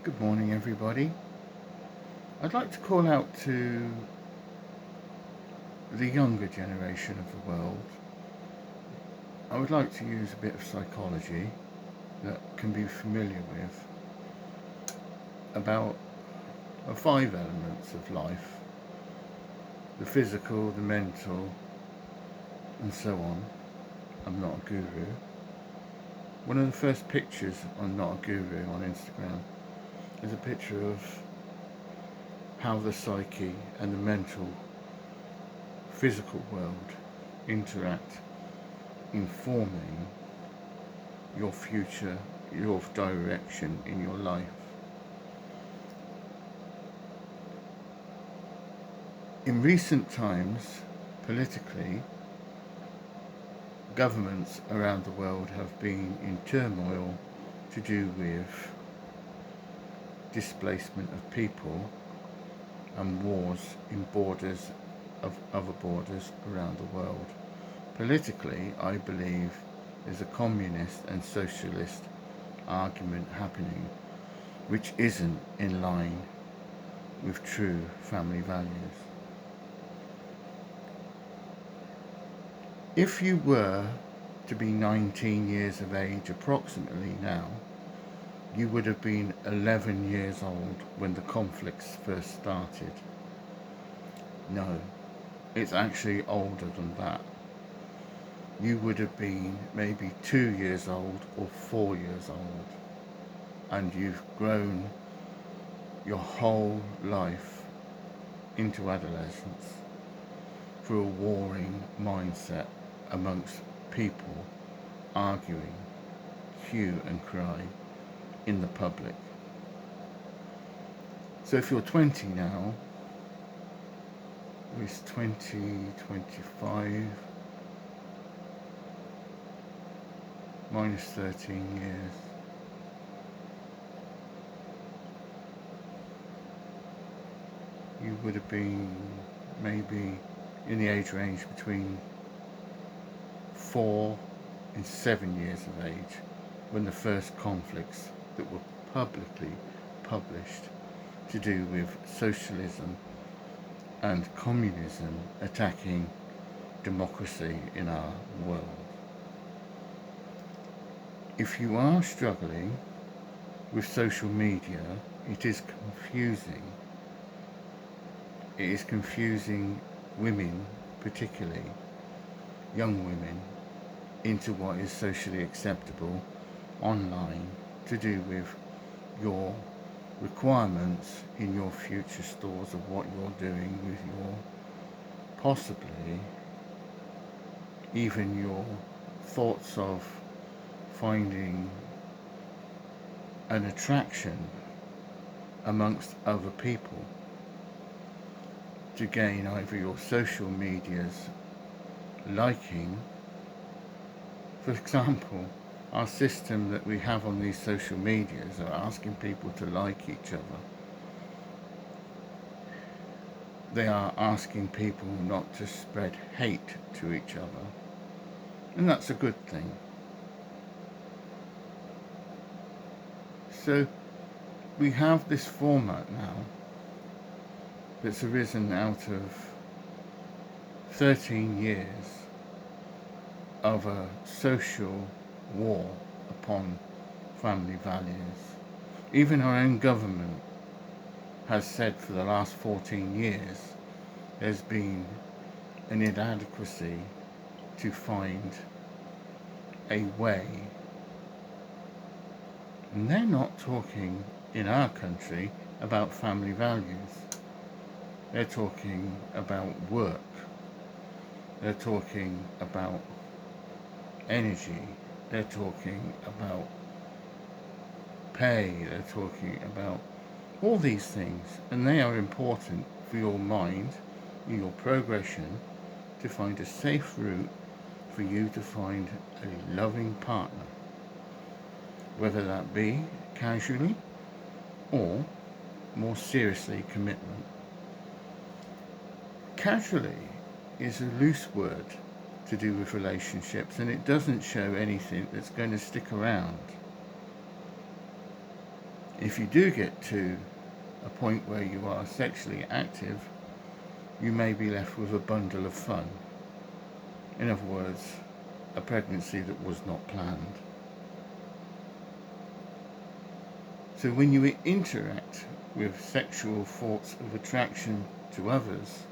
Good morning, everybody. I'd like to call out to the younger generation of the world. I would like to use a bit of psychology that can be familiar with about the five elements of life: the physical, the mental, and so on. I'm not a guru. One of the first pictures on Not a Guru on Instagram is a picture of how the psyche and the mental physical world interact in forming your future, your direction in your life. In recent times, politically, governments around the world have been in turmoil to do with displacement of people and wars in borders of other borders around the world. Politically, I believe there's a communist and socialist argument happening which isn't in line with true family values. If you were to be 19 years of age approximately now, you would have been 11 years old when the conflicts first started. No, it's actually older than that. You would have been maybe 2 years old or 4 years old, and you've grown your whole life into adolescence through a warring mindset amongst people arguing, hue and cry in the public. So if you're 20 now, it's 20, 25, minus 13 years. You would have been maybe in the age range between 4 and 7 years of age when the first conflicts that were publicly published to do with socialism and communism attacking democracy in our world. If you are struggling with social media, it is confusing. It is confusing women, particularly young women, into what is socially acceptable online to do with your requirements in your future stores of what you're doing with your, possibly even your thoughts of finding an attraction amongst other people to gain either your social media's liking. For example, our system that we have on these social medias are asking people to like each other. They are asking people not to spread hate to each other, and that's a good thing. So we have this format now that's arisen out of 13 years of a social war upon family values. Even our own government has said for the last 14 years there's been an inadequacy to find a way. And they're not talking in our country about family values. They're talking about work. They're talking about energy. They're talking about pay. They're talking about all these things, and they are important for your mind, your progression, to find a safe route for you to find a loving partner, whether that be casually or more seriously commitment. Casually is a loose word to do with relationships, and it doesn't show anything that's going to stick around. If you do get to a point where you are sexually active, you may be left with a bundle of fun. In other words, a pregnancy that was not planned. So when you interact with sexual thoughts of attraction to others,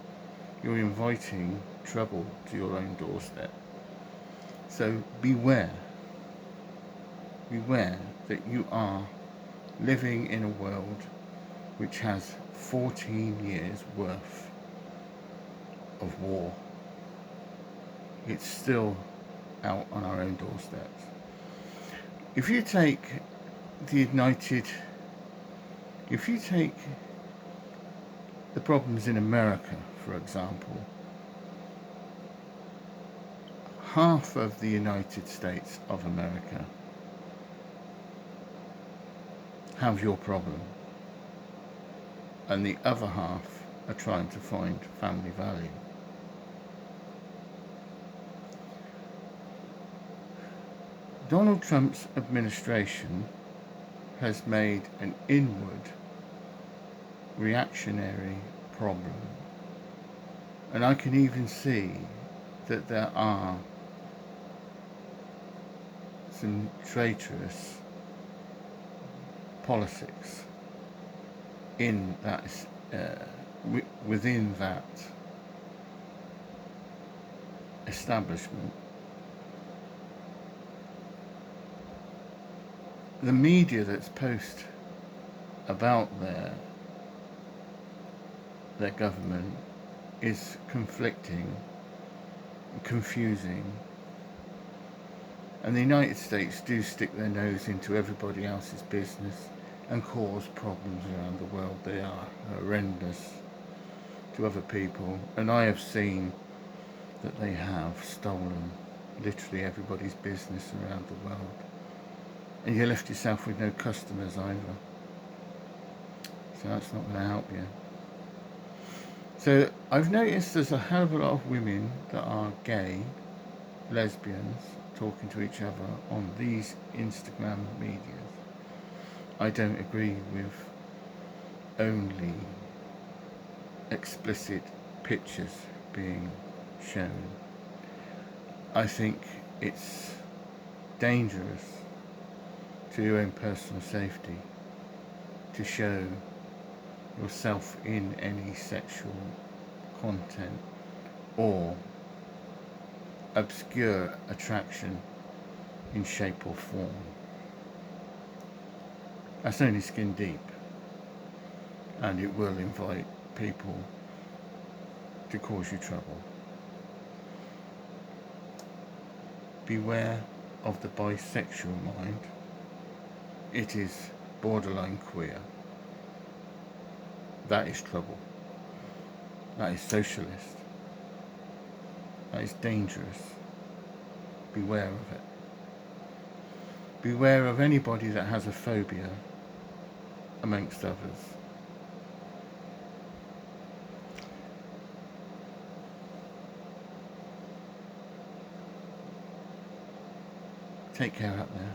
you're inviting trouble to your own doorstep. So beware that you are living in a world which has 14 years worth of war. It's still out on our own doorsteps. If you take the problems in America, for example, half of the United States of America have your problem, and the other half are trying to find family value. Donald Trump's administration has made an inward reactionary problem, and I can even see that there are some traitorous politics in that within that establishment. The media that's post about their government is conflicting, confusing, and the United States do stick their nose into everybody else's business and cause problems around the world. They are horrendous to other people, and I have seen that they have stolen literally everybody's business around the world, and you left yourself with no customers either, so that's not going to help you. So I've noticed there's a hell of a lot of women that are gay, lesbians, talking to each other on these Instagram medias. I don't agree with only explicit pictures being shown. I think it's dangerous to your own personal safety to show yourself in any sexual content or obscure attraction in shape or form. That's only skin deep, and it will invite people to cause you trouble. Beware of the bisexual mind. It is borderline queer. That is trouble. That is socialist. That is dangerous. Beware of it. Beware of anybody that has a phobia, amongst others. Take care out there.